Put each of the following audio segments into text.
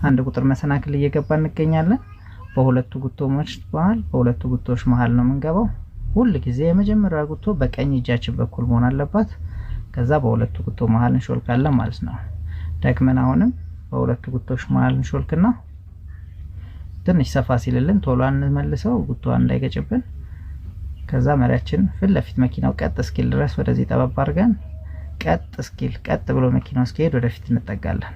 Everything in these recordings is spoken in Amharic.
አንድ ቁጥር መሰናክል እየገባን እንገኛለን። በሁለቱ ጉቶዎች መሃል ነው የምንገባው። ሁሉ ጊዜ የመጀመሪያው ጉቶ በቀኝ እጃችን በኩል መሆን አለባት። ከዛ በሁለቱ ጉቶ መሃል እንሾልካለን ማለት ነው። ደግመን አሁንም በሁለቱ ጉቶች መሃል እንሾልክና ትንሽ ሰፋ ሲልልን ቶሎ አንመልሰው ጉቶዋን እንዳይገጭብን። ከዛ መሪያችን ፊት ለፊት መኪናው ቀጥ እስኪል ድረስ ወደዚህ ጠበብ አድርገን ቀጥ ብሎ መኪናው እስኪሄድ ወደፊት እንጠጋለን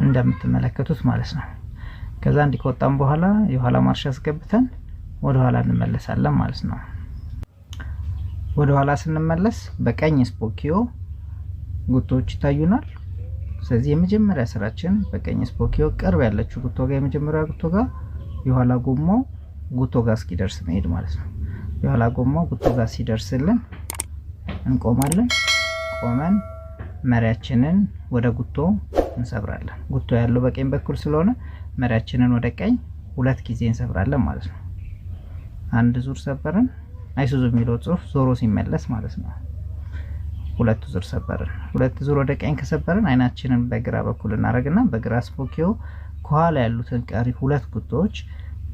እንደምትመለከቱት ማለት ነው። ከዛ እንዲቆጣም በኋላ የኋላ ማርሽ አስገብተን ወደ ኋላ እንመለሳለን ማለት ነው። ወደ ኋላ ስንመለስ በቀኝ ስፖኪዮ ጉቶዎች ይታዩናል። ስለዚህ የመጀመሪያ ስራችን በቀኝ ስፖኪዮ ቅርብ ያለችው ጉቶ ጋር የመጀመሪያ ጉቶ ጋር የኋላ ጎማው ጉቶ ጋር እስኪደርስ መሄድ ማለት ነው። የኋላ ጎማው ጉቶ ጋር ሲደርስልን እንቆማለን። ቆመን መሪያችንን ወደ ጉቶ እንሰብራለን። ጉቶ ያለው በቀኝ በኩል ስለሆነ መሪያችንን ወደ ቀኝ ሁለት ጊዜ እንሰብራለን ማለት ነው። አንድ ዙር ሰበርን። አይሱዙ የሚለው ጽሁፍ ዞሮ ሲመለስ ማለት ነው። ሁለት ዙር ሰበርን። ሁለት ዙር ወደ ቀኝ ከሰበርን አይናችንን በግራ በኩል እናደርግና በግራ ስፖኪዮ ከኋላ ያሉትን ቀሪ ሁለት ጉቶዎች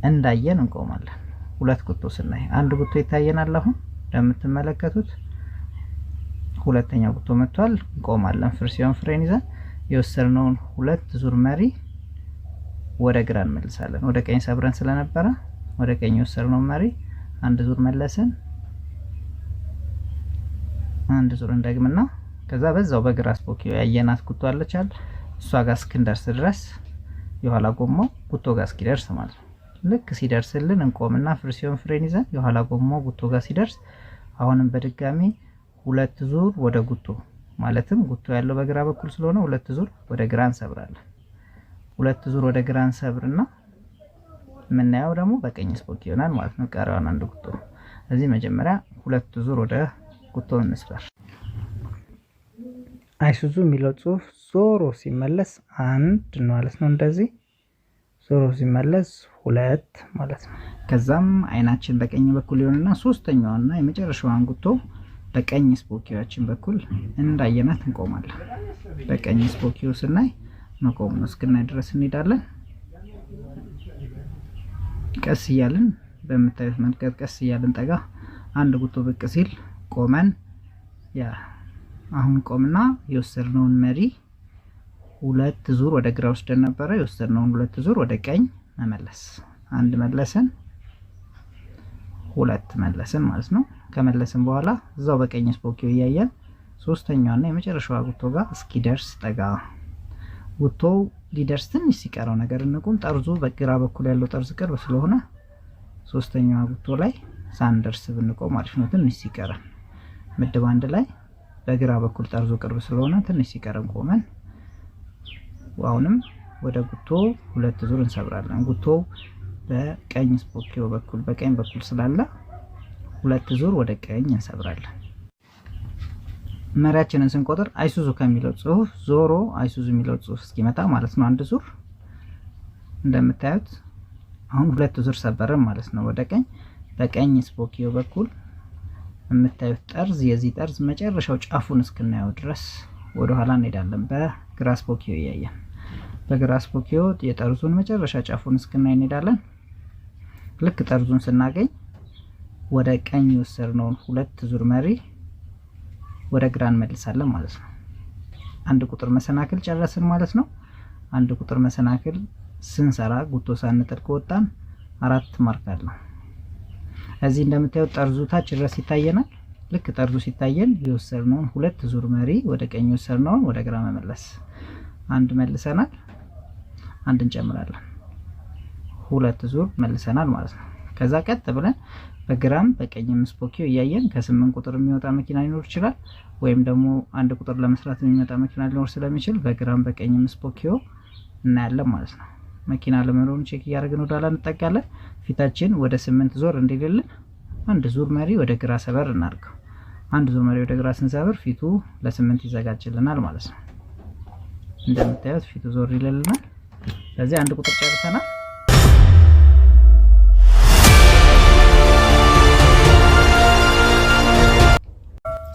እንዳየን እንቆማለን። ሁለት ጉቶ ስናይ አንድ ጉቶ ይታየናል። አሁን እንደምትመለከቱት ሁለተኛው ጉቶ መጥቷል። እንቆማለን። ፍርሲዮን ፍሬን ይዘን የወሰድነውን ሁለት ዙር መሪ ወደ ግራ እንመልሳለን። ወደ ቀኝ ሰብረን ስለነበረ ወደ ቀኝ የወሰድነው መሪ አንድ ዙር መለስን። አንድ ዙር እንደግምና ከዛ በዛው በግራ ስፖኪዮ ያየናት ጉቶ አለቻል እሷ ጋር እስክንደርስ ድረስ የኋላ ጎማው ጉቶ ጋር እስኪደርስ ማለት ነው። ልክ ሲደርስልን እንቆምና ፍርሲዮን ፍሬን ይዘን የኋላ ጎማው ጉቶ ጋር ሲደርስ አሁንም በድጋሚ ሁለት ዙር ወደ ጉቶ ማለትም ጉቶ ያለው በግራ በኩል ስለሆነ ሁለት ዙር ወደ ግራ እንሰብራለን። ሁለት ዙር ወደ ግራ እንሰብርና ምናየው ደግሞ በቀኝ ስፖኪዮ ይሆናል ማለት ነው። ቀሪዋን አንድ ጉቶ እዚህ መጀመሪያ ሁለት ዙር ወደ ጉቶ እንስበር። አይሱዙ የሚለው ጽሁፍ ዞሮ ሲመለስ አንድ ነው ማለት ነው። እንደዚህ ዞሮ ሲመለስ ሁለት ማለት ነው። ከዛም አይናችን በቀኝ በኩል ይሆንና ሶስተኛዋና የመጨረሻዋን ጉቶ በቀኝ ስፖኪዮአችን በኩል እንዳየናት እንቆማለን። በቀኝ ስፖኪዮ ስናይ መቆም ነው። እስክናይ ድረስ እንሄዳለን። ቀስ እያልን በመታየት መንገድ ቀስ እያልን ጠጋ አንድ ጉቶ ብቅ ሲል ቆመን አሁን ቆምና የወሰድነውን መሪ ሁለት ዙር ወደ ግራ ወስደን ነበር። የወሰድነውን ሁለት ዙር ወደ ቀኝ መመለስ። አንድ መለስን፣ ሁለት መለስን ማለት ነው። ከመለስን በኋላ እዛው በቀኝ ስፖኪዮ እያየን ሶስተኛውና የመጨረሻው ጉቶ ጋር እስኪደርስ ጠጋ። ጉቶው ሊደርስ ትንሽ ሲቀረው ነገር እንቁም። ጠርዙ በግራ በኩል ያለው ጠርዝ ቅርብ ስለሆነ ሶስተኛው ጉቶ ላይ ሳንደርስ ብንቆም አሪፍ ነው። ትንሽ ሲቀረን ምድብ አንድ ላይ በግራ በኩል ጠርዙ ቅርብ ስለሆነ ትንሽ ሲቀረን ቆመን አሁንም ወደ ጉቶ ሁለት ዙር እንሰብራለን። ጉቶ በቀኝ ስፖኪዮ በኩል በቀኝ በኩል ስላለ ሁለት ዙር ወደ ቀኝ እንሰብራለን። መሪያችንን ስንቆጥር አይሱዙ ከሚለው ጽሁፍ ዞሮ አይሱዙ የሚለው ጽሁፍ እስኪመጣ ማለት ነው አንድ ዙር እንደምታዩት አሁን ሁለት ዙር ሰበረን ማለት ነው። ወደ ቀኝ በቀኝ ስፖኪዮ በኩል የምታዩት ጠርዝ የዚህ ጠርዝ መጨረሻው ጫፉን እስክናየው ድረስ ወደ ኋላ እንሄዳለን። በግራ ስፖኪዮ እያየን በግራ ስፖኪዮ የጠርዙን መጨረሻ ጫፉን እስክናይ እንሄዳለን። ልክ ጠርዙን ስናገኝ ወደ ቀኝ የወሰድነውን ሁለት ዙር መሪ ወደ ግራ እንመልሳለን ማለት ነው። አንድ ቁጥር መሰናክል ጨረስን ማለት ነው። አንድ ቁጥር መሰናክል ስንሰራ ጉቶ ሳንጥል ከወጣን አራት ማርክ አለው። እዚህ እንደምታዩት ጠርዙ ታች ድረስ ይታየናል። ልክ ጠርዙ ሲታየን የወሰድነውን ሁለት ዙር መሪ ወደ ቀኝ የወሰድነውን ወደ ግራ መመለስ። አንድ መልሰናል፣ አንድ እንጨምራለን፣ ሁለት ዙር መልሰናል ማለት ነው። ከዛ ቀጥ ብለን በግራም በቀኝም ስፖኪዮ እያየን ከ8 ቁጥር የሚወጣ መኪና ሊኖር ይችላል፣ ወይም ደግሞ አንድ ቁጥር ለመስራት የሚመጣ መኪና ሊኖር ስለሚችል በግራም በቀኝም ስፖኪዮ እናያለን ማለት ነው። መኪና ለመኖሩን ቼክ እያደረግን ወደ ኋላ እንጠጋለን። ፊታችን ወደ 8 ዞር እንዲልልን አንድ ዙር መሪ ወደ ግራ ሰበር እናርገው። አንድ ዙር መሪ ወደ ግራ ስንሰብር ፊቱ ለ8 ይዘጋጅልናል ማለት ነው። እንደምታዩት ፊቱ ዞር ይልልናል። ስለዚህ አንድ ቁጥር ጨርሰናል።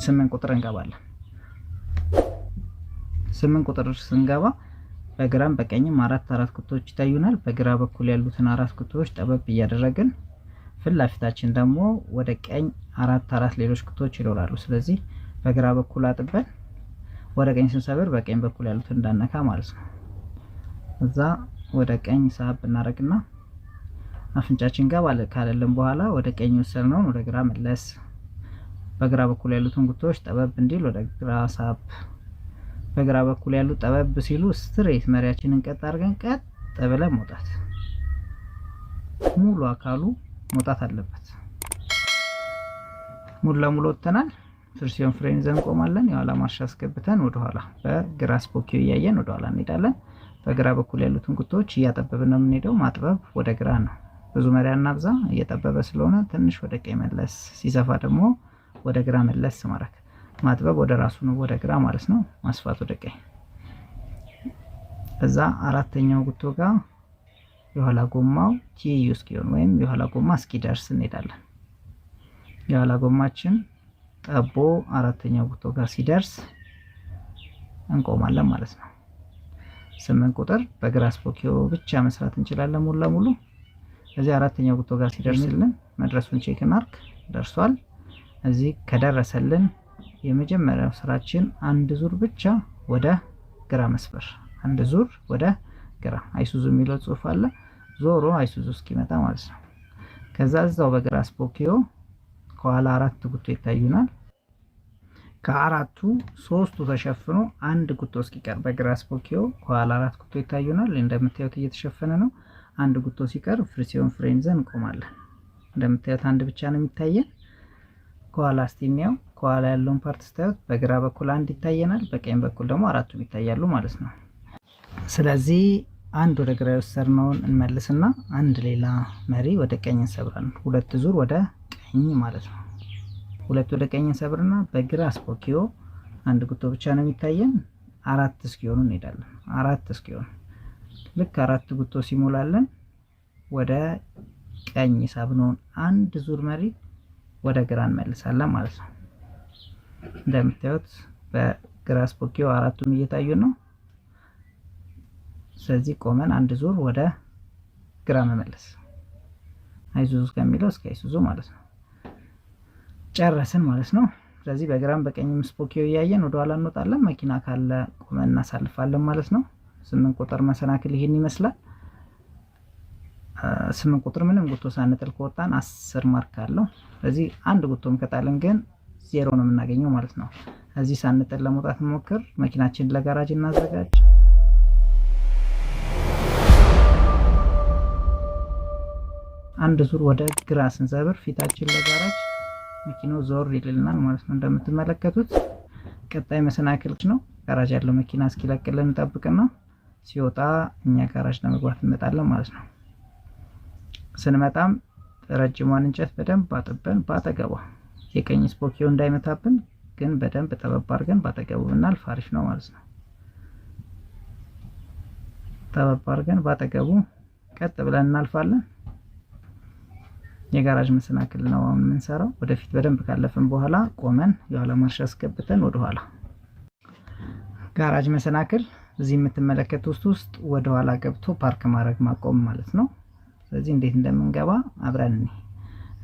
ስምንት ቁጥር እንገባለን። 8 ቁጥር ስንገባ በግራም በቀኝም አራት ጉቶዎች ይታዩናል። በግራ በኩል ያሉትን 4 ጉቶዎች ጠበብ እያደረግን ፊት ለፊታችን ደግሞ ወደ ቀኝ አራት ሌሎች ጉቶዎች ይኖራሉ። ስለዚህ በግራ በኩል አጥበን ወደ ቀኝ ስንሰብር በቀኝ በኩል ያሉትን እንዳነካ ማለት ነው። እዛ ወደ ቀኝ ሳብ እናደርግና አፍንጫችን ጋር ካለልን በኋላ ወደ ቀኝ ወሰድነውን ወደ ግራ መለስ፣ በግራ በኩል ያሉትን ጉቶዎች ጠበብ እንዲል ወደ ግራ ሳብ፣ በግራ በኩል ያሉት ጠበብ ሲሉ ስትሬት መሪያችንን ቀጥ አድርገን ቀጥ ብለን መውጣት። ሙሉ አካሉ መውጣት አለበት። ሙሉ ለሙሉ ወጥተናል። ፍርሲዮን ፍሬን ይዘን እንቆማለን። የኋላ ማርሽ አስገብተን ወደ ኋላ በግራ ስፖኪዮ እያየን ወደ ኋላ እንሄዳለን። በግራ በኩል ያሉትን ጉቶዎች እያጠበብን ነው የምንሄደው። ማጥበብ ወደ ግራ ነው። ብዙ መሪያ እናብዛ። እየጠበበ ስለሆነ ትንሽ ወደ ቀኝ መለስ፣ ሲሰፋ ደግሞ ወደ ግራ መለስ ማድረግ። ማጥበብ ወደ ራሱ ነው ወደ ግራ ማለት ነው። ማስፋት ወደ ቀኝ። እዛ አራተኛው ጉቶ ጋር የኋላ ጎማው ቲዩ እስኪሆን ወይም የኋላ ጎማ እስኪደርስ እንሄዳለን። የኋላ ጎማችን ጠቦ አራተኛው ጉቶ ጋር ሲደርስ እንቆማለን ማለት ነው። 8 ቁጥር በግራ ስፖኪዮ ብቻ መስራት እንችላለን ሙሉ ለሙሉ። እዚህ አራተኛው ጉቶ ጋር ሲደርስልን መድረሱን ቼክ እናርክ። ደርሷል። እዚህ ከደረሰልን የመጀመሪያው ስራችን አንድ ዙር ብቻ ወደ ግራ መስበር፣ አንድ ዙር ወደ ግራ። አይሱዙ የሚለው ጽሁፍ አለ፣ ዞሮ አይሱዙ እስኪመጣ ማለት ነው። ከዛ እዛው በግራ ስፖኪዮ ከኋላ 4 ጉቶ ይታዩናል። ከአራቱ 3ቱ ተሸፍኖ አንድ ጉቶ እስኪቀር በግራ ስፖኪዮ ከኋላ 4 ጉቶ ይታዩናል። እንደምታዩት እየተሸፈነ ነው። አንድ ጉቶ ሲቀር ፍርሲዮን ፍሬን ይዘን እንቆማለን። እንደምታዩት አንድ ብቻ ነው የሚታየን። ከኋላ እስቲኒያው ከኋላ ያለውን ፓርት ስታዩት በግራ በኩል አንድ ይታየናል፣ በቀኝ በኩል ደግሞ 4ቱም ይታያሉ ማለት ነው። ስለዚህ አንድ ወደ ግራ የወሰድነውን እንመልስና አንድ ሌላ መሪ ወደ ቀኝ እንሰብራለን። 2 ዙር ወደ ቀኝ ማለት ነው። 2 ወደ ቀኝ እንሰብርና በግራ ስፖኪዮ አንድ ጉቶ ብቻ ነው የሚታየን። 4 እስኪሆኑ እንሄዳለን። 4 እስኪሆኑ ልክ 4 ጉቶ ሲሞላለን ወደ ቀኝ ሳብነውን አንድ ዙር መሪ ወደ ግራ እንመልሳለን ማለት ነው። እንደምታዩት በግራ ስፖኪዮ 4ቱም እየታዩ ነው። ስለዚህ ቆመን አንድ ዙር ወደ ግራ መመለስ፣ አይሱዙ ከሚለው እስከ አይሱዙ ማለት ነው። ጨረስን ማለት ነው። ስለዚህ በግራም በቀኝም ስፖኪዮ እያየን ወደ ኋላ እንወጣለን። መኪና ካለ ቆመን እናሳልፋለን ማለት ነው። 8 ቁጥር መሰናክል ይሄን ይመስላል። 8 ቁጥር ምንም ጉቶ ሳንጥል ከወጣን 10 ማርክ አለው። ስለዚህ አንድ ጉቶም ከጣልን ግን 0 ነው የምናገኘው ማለት ነው። እዚህ ሳንጥል ለመውጣት እንሞክር። መኪናችን ለጋራጅ እናዘጋጅ። አንድ ዙር ወደ ግራ ስንሰብር ፊታችን ለጋራጅ መኪናው ዞር ይልልናል ማለት ነው። እንደምትመለከቱት ቀጣይ መሰናክሎች ነው። ጋራጅ ያለው መኪና እስኪለቅልን እንጠብቅና ሲወጣ እኛ ጋራጅ ለመግባት እንመጣለን ማለት ነው። ስንመጣም ረጅሟን እንጨት በደንብ አጥበን ባጠገቧ የቀኝ ስፖኪዮ እንዳይመታብን ግን በደንብ ጠበብ አድርገን ባጠገቡ ብናልፍ አሪፍ ነው ማለት ነው። ጠበብ አድርገን ባጠገቡ ቀጥ ብለን እናልፋለን። የጋራጅ መሰናክል ነው አሁን የምንሰራው። ወደፊት በደንብ ካለፈን በኋላ ቆመን የኋላ ማርሽ አስገብተን ወደ ኋላ። ጋራጅ መሰናክል እዚህ የምትመለከቱት ውስጥ ወደ ኋላ ገብቶ ፓርክ ማድረግ ማቆም ማለት ነው። ስለዚህ እንዴት እንደምንገባ አብረን እንይ።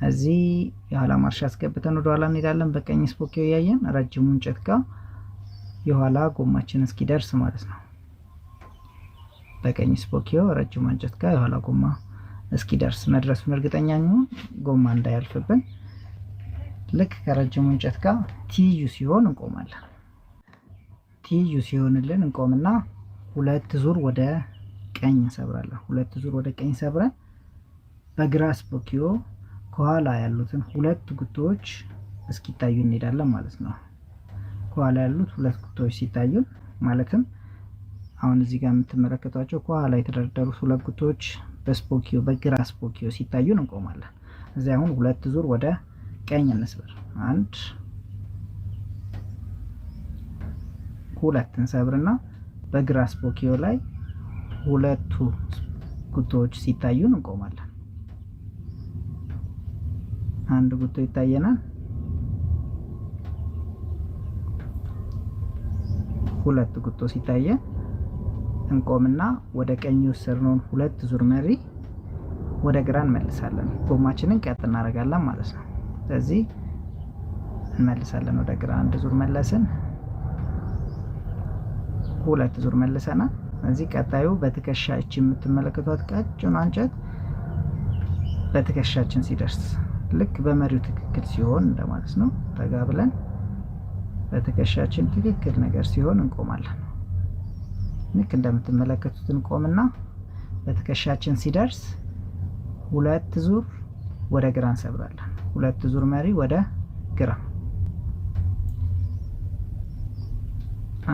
እዚህ የኋላ ማርሽ አስገብተን ወደ ኋላ እንሄዳለን። በቀኝ ስፖኪዮ ያየን ረጅሙ እንጨት ጋር የኋላ ጎማችን እስኪደርስ ማለት ነው። በቀኝ ስፖኪዮ ረጅሙ እንጨት ጋር የኋላ ጎማ እስኪደርስ መድረሱን እርግጠኛ ነን፣ ጎማ እንዳያልፍብን። ልክ ከረጅሙ እንጨት ጋር ቲዩ ሲሆን እንቆማለን። ቲዩ ሲሆንልን እንቆምና 2 ዙር ወደ ቀኝ እንሰብራለን። 2 ዙር ወደ ቀኝ ሰብረን በግራ ስፖኪዮ ከኋላ ያሉትን 2 ጉቶዎች እስኪታዩ እንሄዳለን ማለት ነው። ከኋላ ያሉት 2 ጉቶዎች ሲታዩ ማለትም አሁን እዚህ ጋር የምትመለከቷቸው ከኋላ የተደረደሩት 2 ጉቶዎች በስፖኪዮ በግራ ስፖኪዮ ሲታዩን እንቆማለን። እዚህ አሁን 2 ዙር ወደ ቀኝ እንስበር። 1 2 እንሰብርና በግራ ስፖኪዮ ላይ 2ቱ ጉቶዎች ሲታዩን እንቆማለን። አንድ ጉቶ ይታየናል። ሁለት ጉቶ ሲታየን እንቆምና ወደ ቀኝ የወሰድነውን ሁለት ዙር መሪ ወደ ግራ እንመልሳለን። ጎማችንን ቀጥ እናደርጋለን ማለት ነው። ስለዚህ እንመልሳለን ወደ ግራ አንድ ዙር መለስን፣ ሁለት ዙር መልሰናል። እዚህ ቀጣዩ በትከሻ እቺ የምትመለከቷት ቀጭኗ እንጨት በትከሻችን ሲደርስ ልክ በመሪው ትክክል ሲሆን እንደማለት ነው። ጠጋ ብለን በትከሻችን ትክክል ነገር ሲሆን እንቆማለን። ልክ እንደምትመለከቱት እንቆምና በትከሻችን ሲደርስ ሁለት ዙር ወደ ግራ እንሰብራለን። ሁለት ዙር መሪ ወደ ግራ፣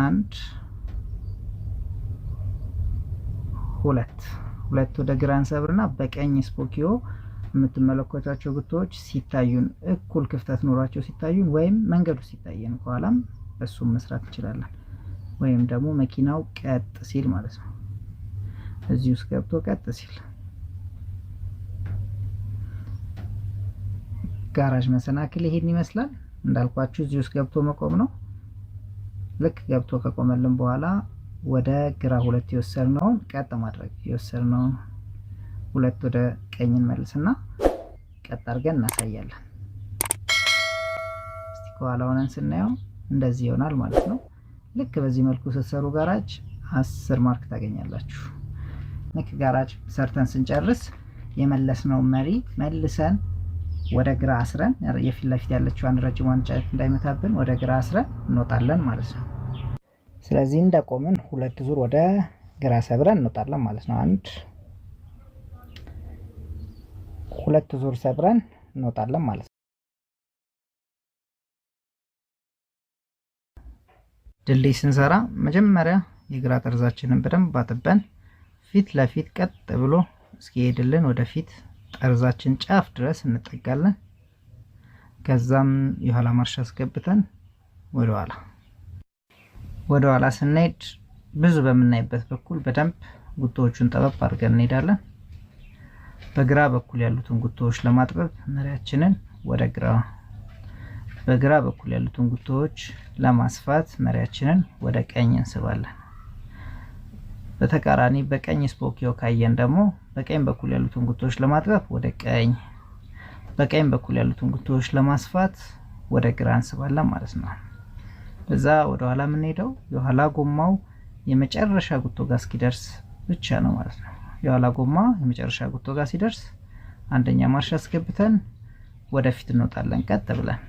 አንድ ሁለት ወደ ግራ እንሰብርና በቀኝ ስፖኪዮ የምትመለከቷቸው ጉቶዎች ሲታዩን እኩል ክፍተት ኖሯቸው ሲታዩን ወይም መንገዱ ሲታየን ከኋላም እሱም መስራት እንችላለን። ወይም ደግሞ መኪናው ቀጥ ሲል ማለት ነው። እዚህ ውስጥ ገብቶ ቀጥ ሲል ጋራዥ መሰናክል ይሄን ይመስላል። እንዳልኳችሁ እዚህ ውስጥ ገብቶ መቆም ነው። ልክ ገብቶ ከቆመልን በኋላ ወደ ግራ ሁለት የወሰድነውን ቀጥ ማድረግ፣ የወሰድነውን ሁለት ወደ ቀኝ እንመልስና ቀጥ አድርገን እናሳያለን። እስቲ ከኋላ ሆነን ስናየው እንደዚህ ይሆናል ማለት ነው። ልክ በዚህ መልኩ ስትሰሩ ጋራጅ 10 ማርክ ታገኛላችሁ። ልክ ጋራጅ ሰርተን ስንጨርስ የመለስነው መሪ መልሰን ወደ ግራ አስረን የፊት ለፊት ያለችው ረጅሟን እንጨት እንዳይመታብን ወደ ግራ አስረን እንወጣለን ማለት ነው። ስለዚህ እንደቆምን ሁለት ዙር ወደ ግራ ሰብረን እንወጣለን ማለት ነው። አንድ ሁለት ዙር ሰብረን እንወጣለን ማለት ነው። ድልድይ ስንሰራ መጀመሪያ የግራ ጠርዛችንን በደንብ አጥበን ፊት ለፊት ቀጥ ብሎ እስኪሄድልን ወደፊት ጠርዛችን ጫፍ ድረስ እንጠጋለን። ከዛም የኋላ ማርሽ አስገብተን ወደ ኋላ ስንሄድ ብዙ በምናይበት በኩል በደንብ ጉቶዎቹን ጠበብ አድርገን እንሄዳለን። በግራ በኩል ያሉትን ጉቶዎች ለማጥበብ መሪያችንን ወደ ግራ፣ በግራ በኩል ያሉትን ጉቶዎች ለማስፋት መሪያችንን ወደ ቀኝ እንስባለን። በተቃራኒ በቀኝ ስፖኪዮ ካየን ደግሞ በቀኝ በኩል ያሉትን ጉቶዎች ለማጥበብ ወደ ቀኝ፣ በቀኝ በኩል ያሉትን ጉቶዎች ለማስፋት ወደ ግራ እንስባለን ማለት ነው። በዛ ወደ ኋላ የምንሄደው የኋላ ጎማው የመጨረሻ ጉቶ ጋር እስኪደርስ ብቻ ነው ማለት ነው። የኋላ ጎማ የመጨረሻ ጉቶ ጋር ሲደርስ አንደኛ ማርሽ አስገብተን ወደፊት እንወጣለን ቀጥ ብለን።